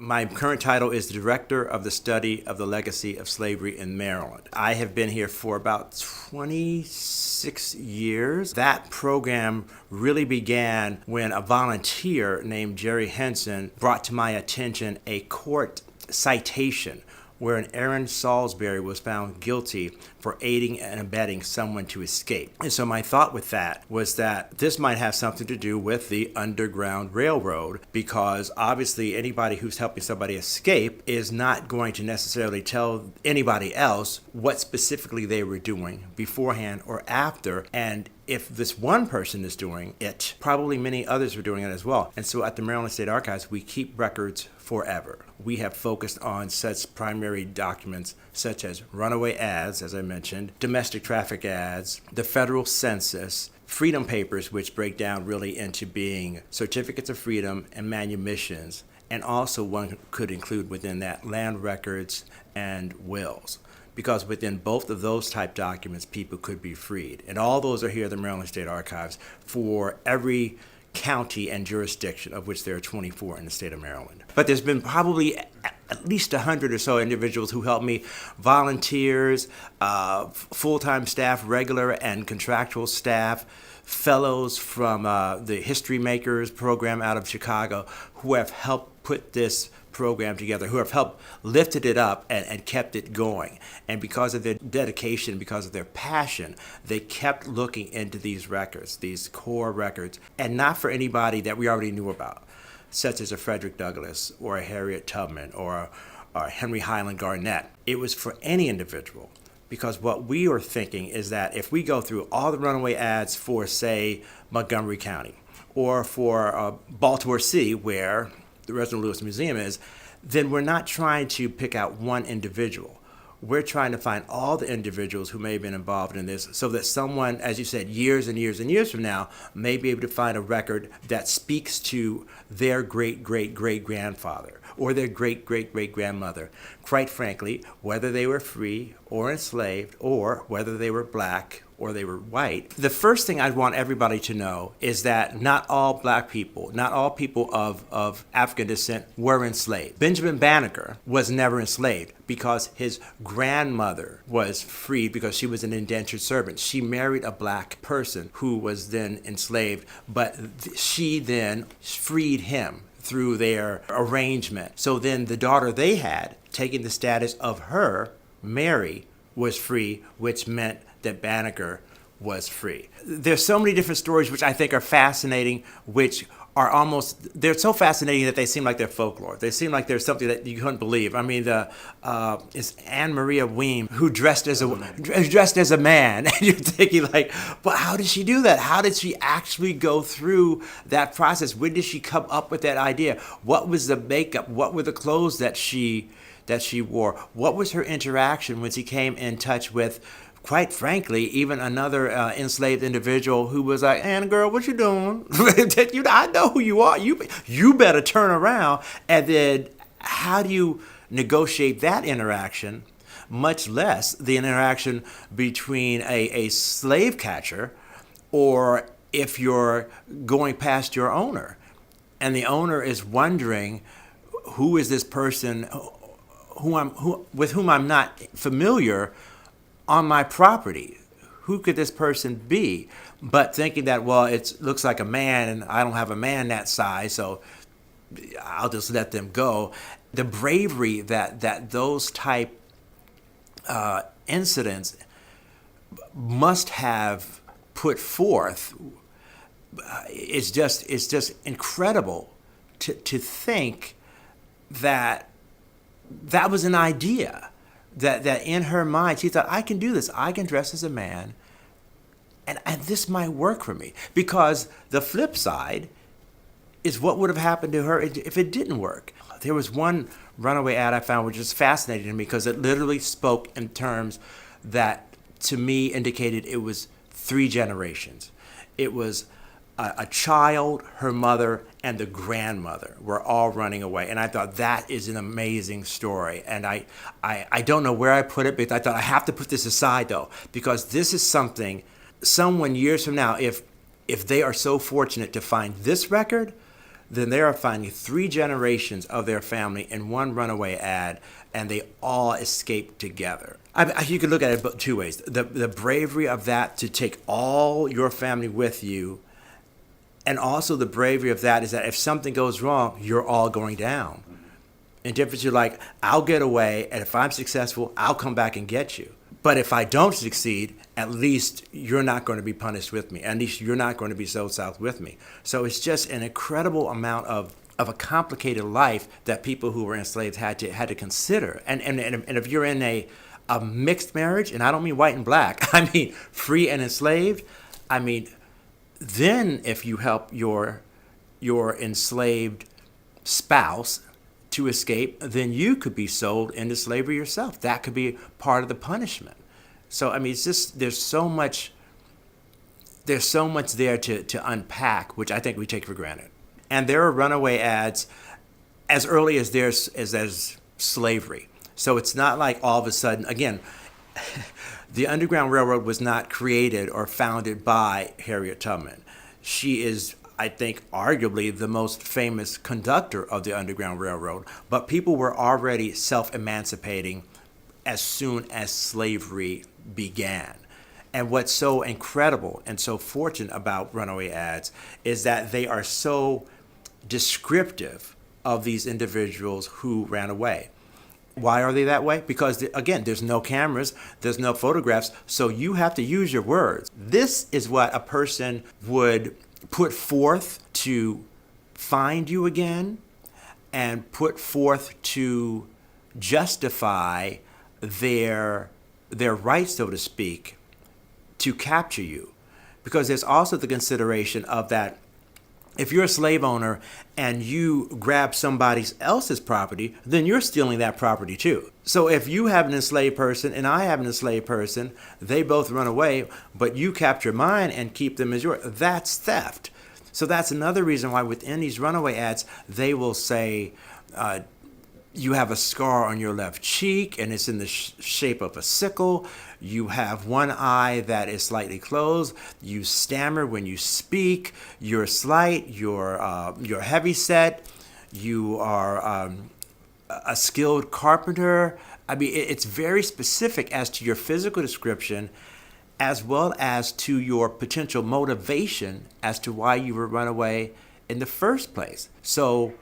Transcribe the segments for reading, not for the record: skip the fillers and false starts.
My current title is Director of the Study of the Legacy of Slavery in Maryland. I have been here for about 26 years. That program really began when a volunteer named Jerry Henson brought to my attention a court citation where an Aaron Salisbury was found guilty for aiding and abetting someone to escape. And so my thought with that was that this might have something to do with the Underground Railroad, because obviously anybody who's helping somebody escape is not going to necessarily tell anybody else what specifically they were doing beforehand or after. And if this one person is doing it, probably many others are doing it as well. And so at the Maryland State Archives, we keep records forever. We have focused on such primary documents such as runaway ads, as I mentioned, domestic traffic ads, the federal census, freedom papers, which break down really into being certificates of freedom and manumissions, and also one could include within that land records and wills. Because within both of those type documents, people could be freed. And all those are here at the Maryland State Archives for every county and jurisdiction, of which there are 24 in the state of Maryland. But there's been probably at least 100 or so individuals who helped me, volunteers, full-time staff, regular and contractual staff, fellows from the History Makers program out of Chicago, who have helped put this program together, who have helped lifted it up and kept it going. And because of their dedication, because of their passion, they kept looking into these records, these core records, and not for anybody that we already knew about, such as a Frederick Douglass or a Harriet Tubman or a Henry Highland Garnett. It was for any individual. Because what we are thinking is that if we go through all the runaway ads for, say, Montgomery County, or for Baltimore City, where the Reginald Lewis Museum is, then we're not trying to pick out one individual. We're trying to find all the individuals who may have been involved in this so that someone, as you said, years and years and years from now, may be able to find a record that speaks to their great-great-great-grandfather or their great-great-great-grandmother. Quite frankly, whether they were free or enslaved, or whether they were black or they were white. The first thing I'd want everybody to know is that not all black people, not all people of African descent were enslaved. Benjamin Banneker was never enslaved because his grandmother was freed because she was an indentured servant. She married a black person who was then enslaved, but she then freed him through their arrangement. So then the daughter they had, taking the status of her, Mary, was free, which meant that Banneker was free. There's so many different stories which I think are fascinating, which are almost, they're so fascinating that they seem like they're folklore. They seem like there's something that you couldn't believe. I mean, it's Anne Maria Weem who dressed as a man, and you're thinking like, but how did she do that? How did she actually go through that process? When did she come up with that idea? What was the makeup? What were the clothes that she wore? What was her interaction when she came in touch with, quite frankly, even another enslaved individual who was like, Anna girl, what you doing? I know who you are. You better turn around. And then how do you negotiate that interaction, much less the interaction between a slave catcher or if you're going past your owner and the owner is wondering, who is this person with whom I'm not familiar on my property? Who could this person be? But thinking that, well, it looks like a man and I don't have a man that size, so I'll just let them go. The bravery that those type incidents must have put forth is just incredible to think that was an idea. That in her mind, she thought, I can do this. I can dress as a man, and this might work for me. Because the flip side is what would have happened to her if it didn't work. There was one runaway ad I found which was fascinating to me because it literally spoke in terms that, to me, indicated it was 3 generations. It was a child, her mother, and the grandmother were all running away. And I thought that is an amazing story. And I don't know where I put it, but I thought I have to put this aside, though, because this is something, someone years from now, if they are so fortunate to find this record, then they are finding 3 generations of their family in one runaway ad, and they all escape together. You could look at it 2 ways. The bravery of that to take all your family with you, and also the bravery of that is that if something goes wrong, you're all going down. And difference, you're like, I'll get away, and if I'm successful, I'll come back and get you. But if I don't succeed, at least you're not going to be punished with me. At least you're not going to be sold south with me. So it's just an incredible amount of a complicated life that people who were enslaved had to consider. And if you're in a mixed marriage, and I don't mean white and black, I mean free and enslaved, I mean, then if you help your enslaved spouse to escape, then you could be sold into slavery yourself. That could be part of the punishment. So I mean, it's just there's so much there to unpack, which I think we take for granted. And there are runaway ads as early as there's slavery. So it's not like all of a sudden, again, the Underground Railroad was not created or founded by Harriet Tubman. She is, I think, arguably the most famous conductor of the Underground Railroad, but people were already self-emancipating as soon as slavery began. And what's so incredible and so fortunate about runaway ads is that they are so descriptive of these individuals who ran away. Why are they that way? Because, again, there's no cameras, there's no photographs, so you have to use your words. This is what a person would put forth to find you again and put forth to justify their rights, so to speak, to capture you. Because there's also the consideration of that if you're a slave owner and you grab somebody else's property, then you're stealing that property too. So if you have an enslaved person and I have an enslaved person, they both run away, but you capture mine and keep them as yours. That's theft. So that's another reason why within these runaway ads, they will say, you have a scar on your left cheek and it's in the shape of a sickle. You have one eye that is slightly closed. You stammer when you speak. You're slight. You're heavy set. You are a skilled carpenter. I mean, it's very specific as to your physical description as well as to your potential motivation as to why you were run away in the first place. So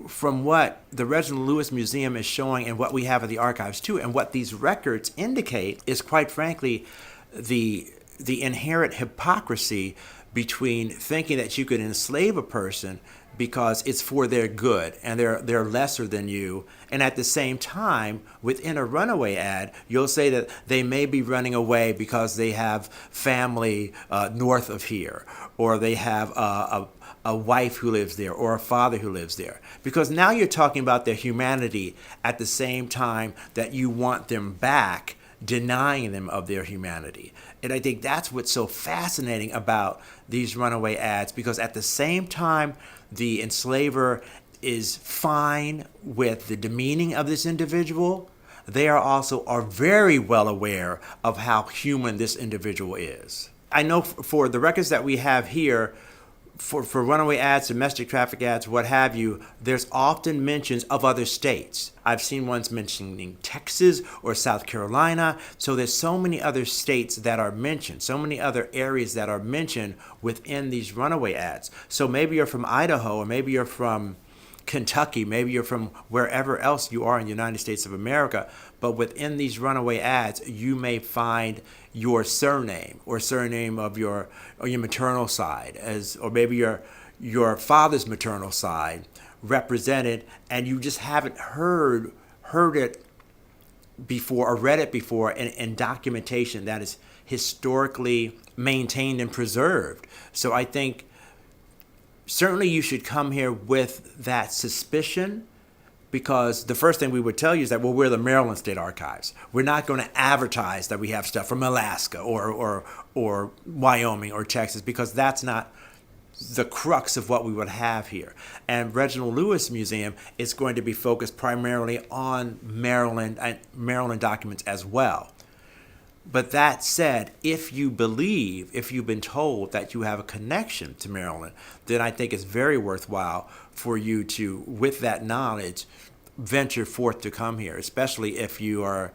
from what the Reginald Lewis Museum is showing and what we have at the archives too, and what these records indicate is, quite frankly, the inherent hypocrisy between thinking that you could enslave a person because it's for their good and they're lesser than you, and at the same time within a runaway ad you'll say that they may be running away because they have family north of here, or they have a wife who lives there, or a father who lives there. Because now you're talking about their humanity at the same time that you want them back, denying them of their humanity. And I think that's what's so fascinating about these runaway ads, because at the same time the enslaver is fine with the demeaning of this individual, they are very well aware of how human this individual is. I know for the records that we have here, for runaway ads, domestic traffic ads, what have you, there's often mentions of other states. I've seen ones mentioning Texas or South Carolina. So there's so many other states that are mentioned, so many other areas that are mentioned within these runaway ads. So maybe you're from Idaho, or maybe you're from Kentucky, maybe you're from wherever else you are in the United States of America, but within these runaway ads, you may find your surname or surname of your maternal side, or maybe your father's maternal side represented, and you just haven't heard it before or read it before in documentation that is historically maintained and preserved. So I think certainly you should come here with that suspicion, because the first thing we would tell you is that, well, we're the Maryland State Archives. We're not going to advertise that we have stuff from Alaska or Wyoming or Texas, because that's not the crux of what we would have here. And Reginald Lewis Museum is going to be focused primarily on Maryland and Maryland documents as well. But that said, if you've been told that you have a connection to Maryland, then I think it's very worthwhile for you to, with that knowledge, venture forth to come here, especially if you are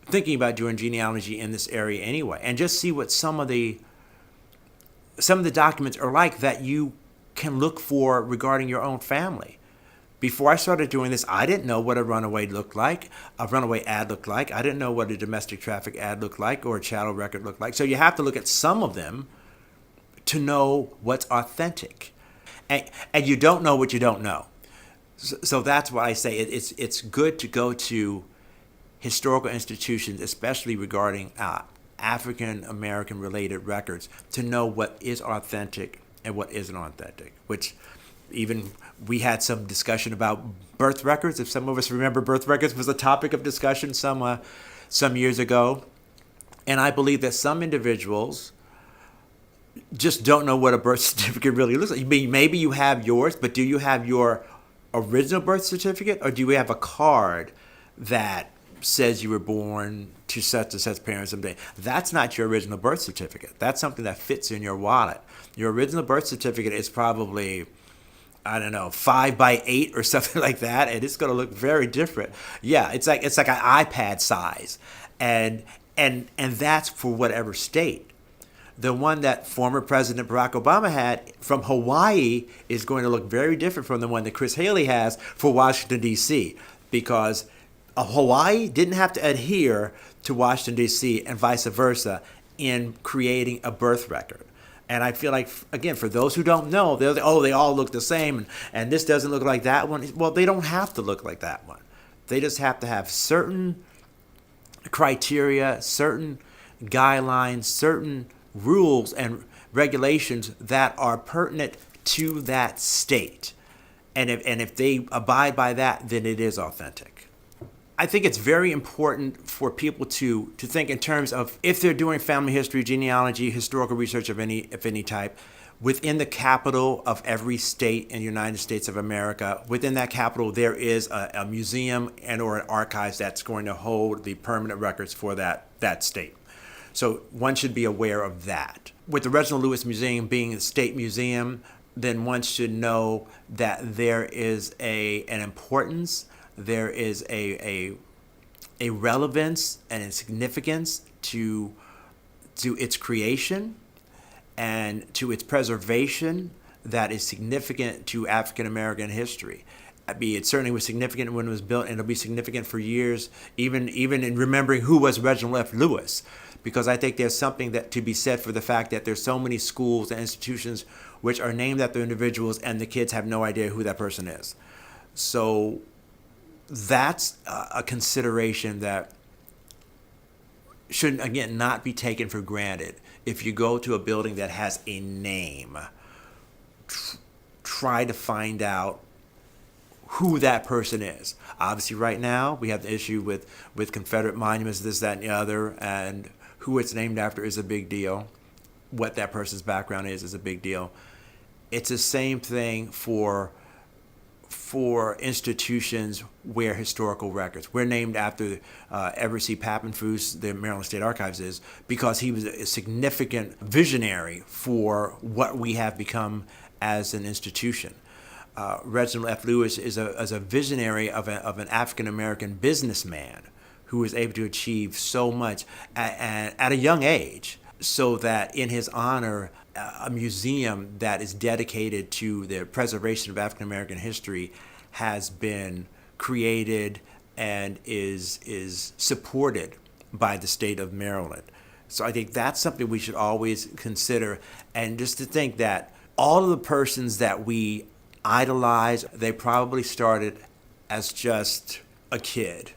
thinking about doing genealogy in this area anyway, and just see what some of the documents are like that you can look for regarding your own family. Before I started doing this, I didn't know what a runaway ad looked like. I didn't know what a domestic traffic ad looked like or a chattel record looked like. So you have to look at some of them to know what's authentic. And you don't know what you don't know. So that's why I say it's good to go to historical institutions, especially regarding African American related records, to know what is authentic and what isn't authentic, which even we had some discussion about birth records. If some of us remember, birth records was a topic of discussion some years ago. And I believe that some individuals just don't know what a birth certificate really looks like. Maybe you have yours, but do you have your original birth certificate, or do you have a card that says you were born to such and such parents someday? That's not your original birth certificate. That's something that fits in your wallet. Your original birth certificate is probably, I don't know, 5x8 or something like that, and it's going to look very different. Yeah, it's like an iPad size, and that's for whatever state. The one that former President Barack Obama had from Hawaii is going to look very different from the one that Chris Haley has for Washington, D.C., because Hawaii didn't have to adhere to Washington, D.C., and vice versa in creating a birth record. And I feel like, again, for those who don't know, they all look the same, and this doesn't look like that one. Well, they don't have to look like that one. They just have to have certain criteria, certain guidelines, certain rules and regulations that are pertinent to that state. And if they abide by that, then it is authentic. I think it's very important for people to think in terms of, if they're doing family history, genealogy, historical research of any type, within the capital of every state in the United States of America, within that capital there is a museum and or an archives that's going to hold the permanent records for that state. So one should be aware of that. With the Reginald Lewis Museum being a state museum, then one should know that there is an importance, there is a relevance and a significance to its creation and to its preservation that is significant to African American history. I mean, it certainly was significant when it was built, and it'll be significant for years, even in remembering who was Reginald F. Lewis. Because I think there's something that to be said for the fact that there's so many schools and institutions which are named after individuals, and the kids have no idea who that person is. So that's a consideration that should, again, not be taken for granted. If you go to a building that has a name, try to find out who that person is. Obviously, right now, we have the issue with Confederate monuments, this, that, and the other, and who it's named after is a big deal. What that person's background is a big deal. It's the same thing for institutions where historical records. We're named after Edward C. Pappenfuss, the Maryland State Archives is, because he was a significant visionary for what we have become as an institution. Reginald F. Lewis is a visionary of an African American businessman who was able to achieve so much at a young age, so that in his honor, a museum that is dedicated to the preservation of African American history has been created and is supported by the state of Maryland. So I think that's something we should always consider, and just to think that all of the persons that we idolize, they probably started as just a kid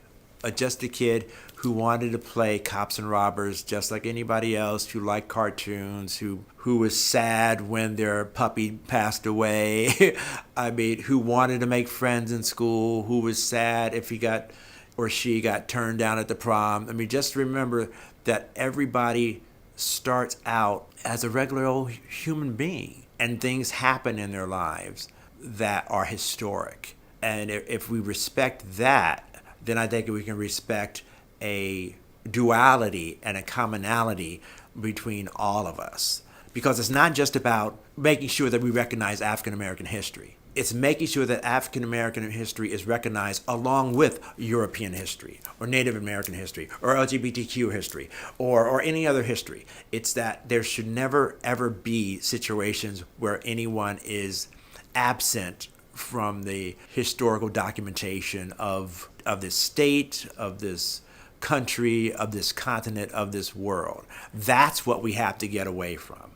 who wanted to play cops and robbers just like anybody else, who liked cartoons, who was sad when their puppy passed away. I mean, who wanted to make friends in school, who was sad if he got or she got turned down at the prom. I mean, just remember that everybody starts out as a regular old human being, and things happen in their lives that are historic. And if we respect that, then I think we can respect a duality and a commonality between all of us. Because it's not just about making sure that we recognize African American history. It's making sure that African American history is recognized along with European history or Native American history or LGBTQ history or any other history. It's that there should never ever be situations where anyone is absent from the historical documentation of this state, of this country, of this continent, of this world. That's what we have to get away from.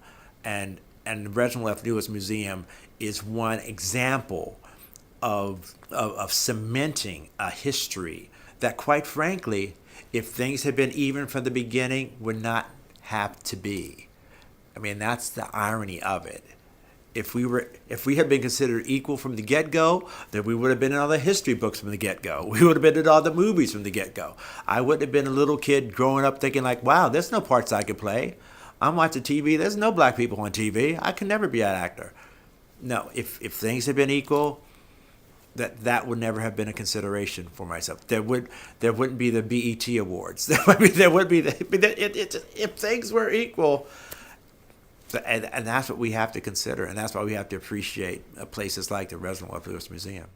And Reginald F. Lewis Museum is one example of cementing a history that, quite frankly, if things had been even from the beginning, would not have to be. I mean, that's the irony of it. If we had been considered equal from the get-go, then we would have been in all the history books from the get-go. We would have been in all the movies from the get-go. I wouldn't have been a little kid growing up thinking like, wow, there's no parts I could play. I'm watching TV. There's no black people on TV. I can never be an actor. No, if things had been equal, that would never have been a consideration for myself. There wouldn't be the BET awards. There would be if things were equal. And that's what we have to consider, and that's why we have to appreciate places like the Reginald F. Lewis Museum.